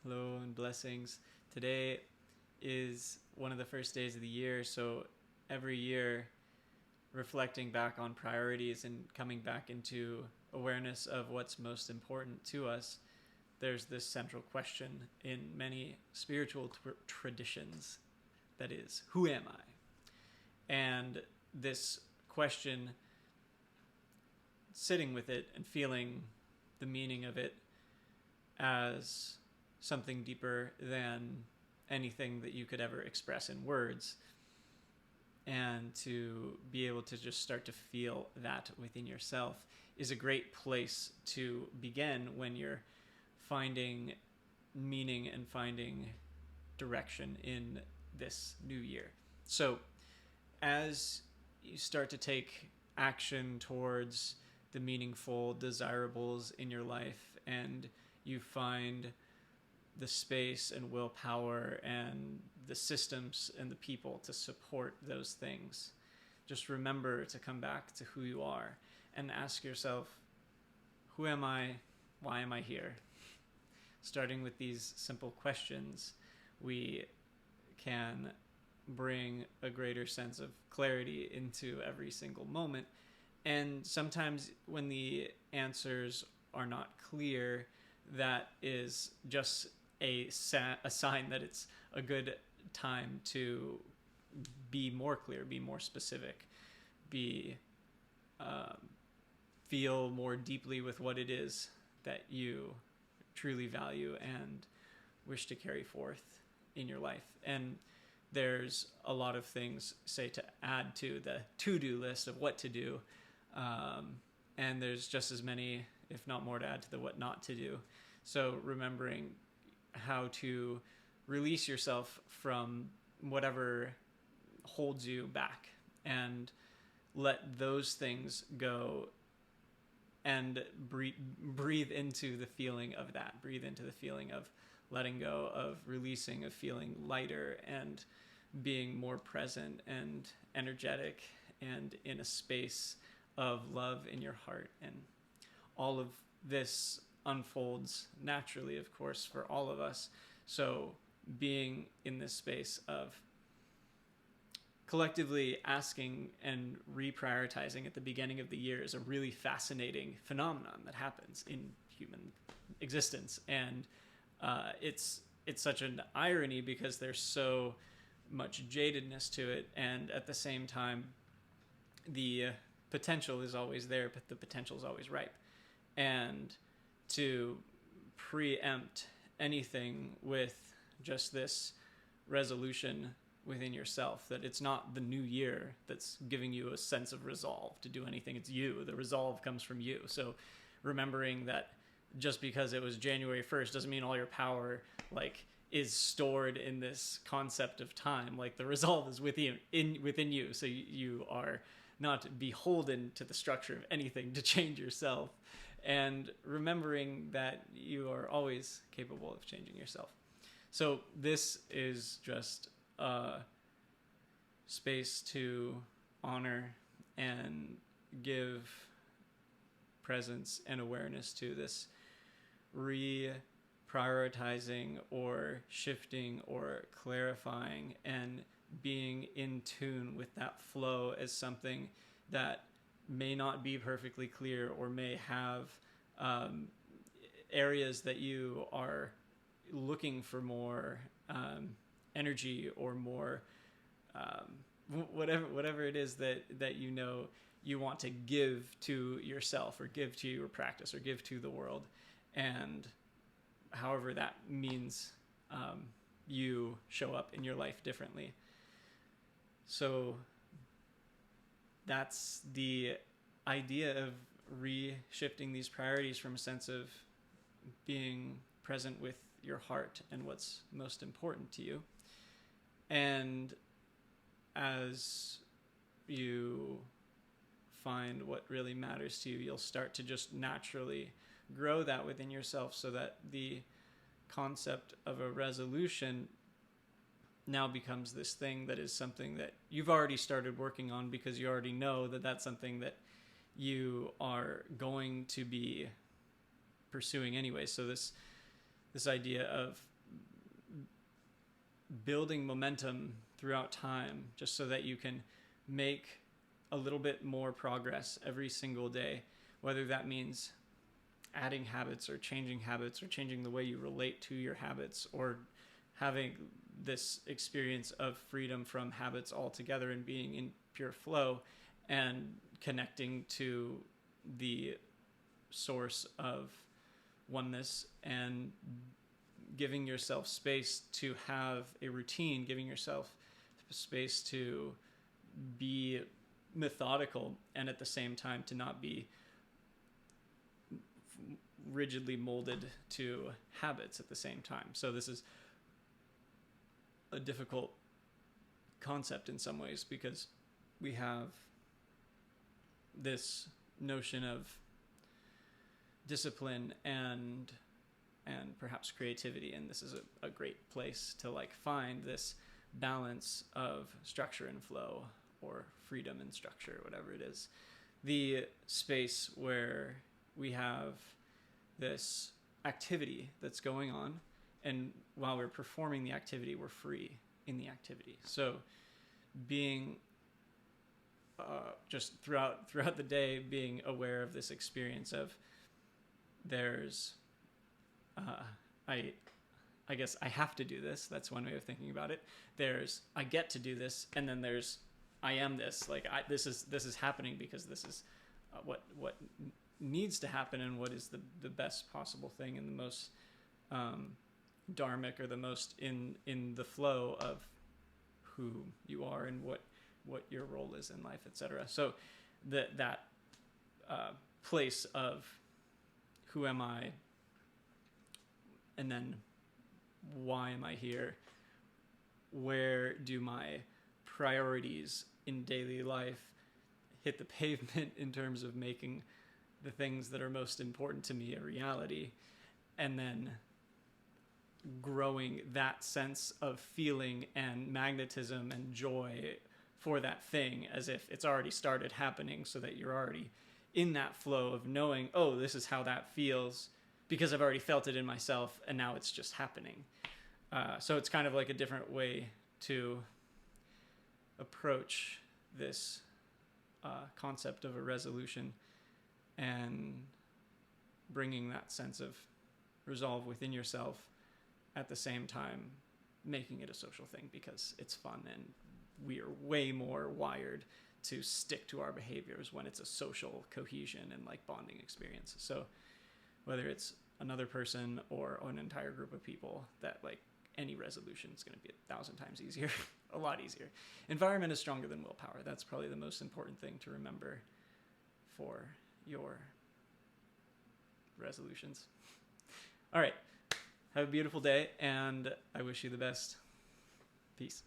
Hello and blessings. Today is one of the first days of the year, so every year reflecting back on priorities and coming back into awareness of what's most important to us, there's this central question in many spiritual traditions, that is, who am I? And this question, sitting with it and feeling the meaning of it as something deeper than anything that you could ever express in words, and to be able to just start to feel that within yourself is a great place to begin when you're finding meaning and finding direction in this new year. So as you start to take action towards the meaningful desirables in your life, and you find the space and willpower and the systems and the people to support those things, just remember to come back to who you are and ask yourself, who am I? Why am I here? Starting with these simple questions, we can bring a greater sense of clarity into every single moment. And sometimes when the answers are not clear, that is just a sign that it's a good time to be more clear, be more specific, feel more deeply with what it is that you truly value and wish to carry forth in your life. And there's a lot of things, say, to add to the to-do list of what to do. And there's just as many, if not more, to add to the what not to do. So remembering how to release yourself from whatever holds you back and let those things go, and breathe into the feeling of that. Breathe into the feeling of letting go, of releasing, of feeling lighter and being more present and energetic and in a space of love in your heart. And all of this unfolds naturally, of course, for all of us. So being in this space of collectively asking and reprioritizing at the beginning of the year is a really fascinating phenomenon that happens in human existence. And it's such an irony because there's so much jadedness to it, and at the same time the potential is always there, but the potential is always ripe. And to preempt anything with just this resolution within yourself that it's not the new year that's giving you a sense of resolve to do anything, it's you. The resolve comes from you. So remembering that just because it was January 1st doesn't mean all your power is stored in this concept of time. The resolve is within you. So you are not beholden to the structure of anything to change yourself, and remembering that you are always capable of changing yourself. So this is just a space to honor and give presence and awareness to this reprioritizing or shifting or clarifying, and being in tune with that flow as something that may not be perfectly clear, or may have areas that you are looking for more energy or more whatever it is that you want to give to yourself, or give to your practice, or give to the world. And however that means you show up in your life differently. So that's the idea of reshifting these priorities from a sense of being present with your heart and what's most important to you. And as you find what really matters to you, you'll start to just naturally grow that within yourself, so that the concept of a resolution now becomes this thing that is something that you've already started working on, because you already know that that's something that you are going to be pursuing anyway. So this idea of building momentum throughout time, just so that you can make a little bit more progress every single day, whether that means adding habits or changing the way you relate to your habits, or having this experience of freedom from habits altogether and being in pure flow and connecting to the source of oneness, and giving yourself space to have a routine, giving yourself space to be methodical, and at the same time to not be rigidly molded to habits at the same time. So this is a difficult concept in some ways, because we have this notion of discipline and perhaps creativity, and this is a great place to like find this balance of structure and flow, or freedom and structure, whatever it is. The space where we have this activity that's going on, and while we're performing the activity, we're free in the activity. So being just throughout the day, being aware of this experience of there's I guess I have to do this. That's one way of thinking about it. There's I get to do this, and then there's I am this. Like this is happening because this is what needs to happen, and what is the best possible thing, and the most dharmic, or the most in the flow of who you are and what your role is in life, etc. So that place of who am I, and then why am I here? Where do my priorities in daily life hit the pavement in terms of making the things that are most important to me a reality? And then growing that sense of feeling and magnetism and joy for that thing as if it's already started happening, so that you're already in that flow of knowing, oh, this is how that feels because I've already felt it in myself, and now it's just happening. So it's kind of like a different way to approach this concept of a resolution, and bringing that sense of resolve within yourself, at the same time making it a social thing, because it's fun, and we are way more wired to stick to our behaviors when it's a social cohesion and like bonding experience. So whether it's another person or an entire group of people, that like any resolution is going to be 1,000 times easier, a lot easier. Environment is stronger than willpower. That's probably the most important thing to remember for your resolutions. All right. Have a beautiful day, and I wish you the best. Peace.